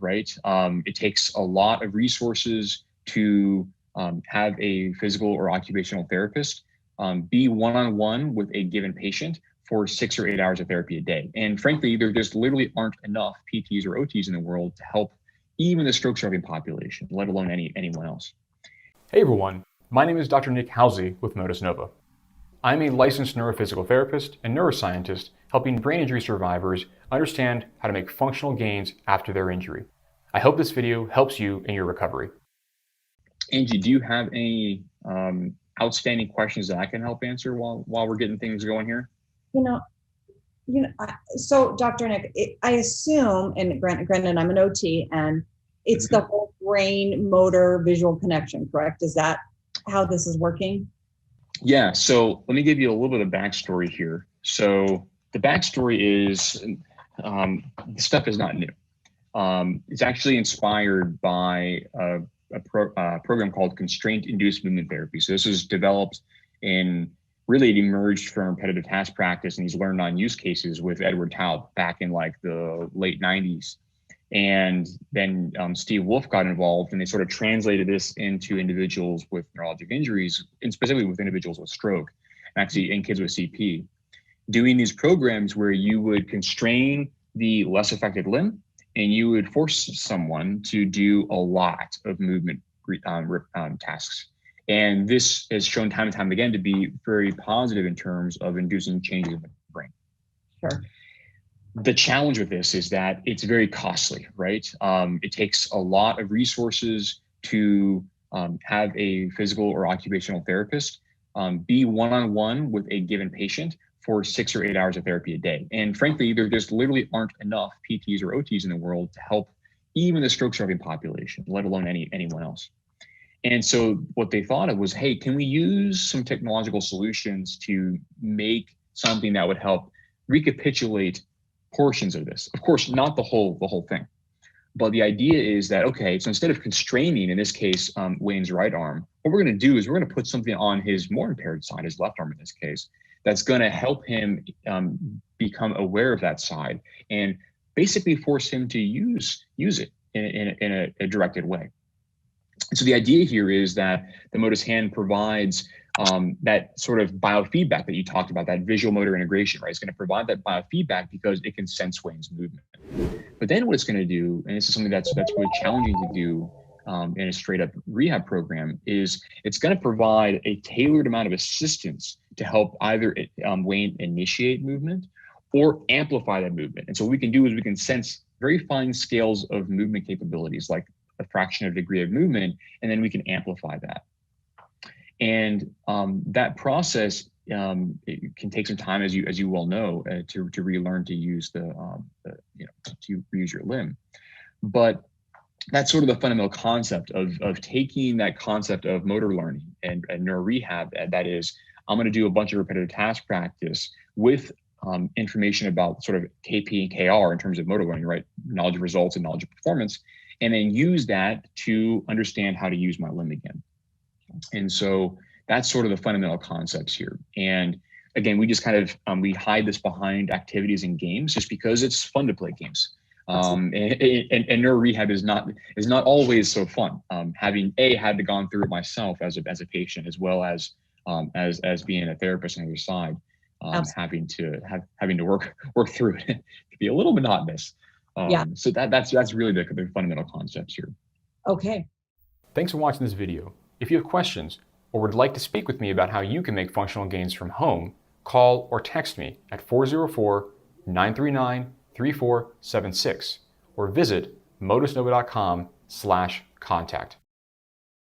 right? It takes a lot of resources to have a physical or occupational therapist be one-on-one with a given patient for 6 or 8 hours of therapy a day. And frankly, there just literally aren't enough PTs or OTs in the world to help even the stroke surviving population, let alone anyone else. Hey everyone, my name is Dr. Nick Halsey with Motus Nova. I'm a licensed neurophysical therapist and neuroscientist helping brain injury survivors understand how to make functional gains after their injury. I hope this video helps you in your recovery. Angie, do you have any outstanding questions that I can help answer while we're getting things going here? So Dr. Nick, I assume, and granted, I'm an OT, and it's the whole brain, motor, visual connection, correct? Is that how this is working? Yeah, so let me give you a little bit of backstory here. So the backstory is, this stuff is not new. It's actually inspired by a program called constraint-induced movement therapy. So this was developed really it emerged from repetitive task practice and these learned on use cases with Edward Taub back in like the late 90s. And then Steve Wolf got involved and they sort of translated this into individuals with neurologic injuries, and specifically with individuals with stroke, actually in kids with CP, doing these programs where you would constrain the less affected limb and you would force someone to do a lot of movement tasks. And this has shown time and time again to be very positive in terms of inducing changes in the brain. Sure. The challenge with this is that it's very costly, right? It takes a lot of resources to have a physical or occupational therapist be one-on-one with a given patient for 6 or 8 hours of therapy a day. And frankly, there just literally aren't enough PTs or OTs in the world to help even the stroke surviving population, let alone anyone else. And so what they thought of was, hey, can we use some technological solutions to make something that would help recapitulate portions of this? Of course, not the whole thing. But the idea is that, okay, so instead of constraining, in this case, Wayne's right arm, what we're going to do is we're going to put something on his more impaired side, his left arm in this case, that's going to help him become aware of that side and basically force him to use it in a directed way. And so the idea here is that the Motus hand provides that sort of biofeedback that you talked about, that visual motor integration, right? It's going to provide that biofeedback because it can sense Wayne's movement. But then what it's going to do, and this is something that's really challenging to do in a straight up rehab program, is it's going to provide a tailored amount of assistance to help either Wayne initiate movement or amplify that movement. And so what we can do is we can sense very fine scales of movement capabilities, like a fraction of a degree of movement, and then we can amplify that. And that process it can take some time, as you well know, to relearn to use to reuse your limb. But that's sort of the fundamental concept of taking that concept of motor learning and neuro rehab. That is, I'm going to do a bunch of repetitive task practice with information about sort of KP and KR in terms of motor learning, right? Knowledge of results and knowledge of performance, and then use that to understand how to use my limb again. And so that's sort of the fundamental concepts here. And again, we just kind of, we hide this behind activities and games just because it's fun to play games. And neuro rehab is not always so fun. Having had to gone through it myself as a patient, as well as being a therapist on the other side, having to work through it can be a little monotonous. So that's really the fundamental concepts here. Okay. Thanks for watching this video. If you have questions or would like to speak with me about how you can make functional gains from home, call or text me at 404-939-3476 or visit motusnova.com/contact.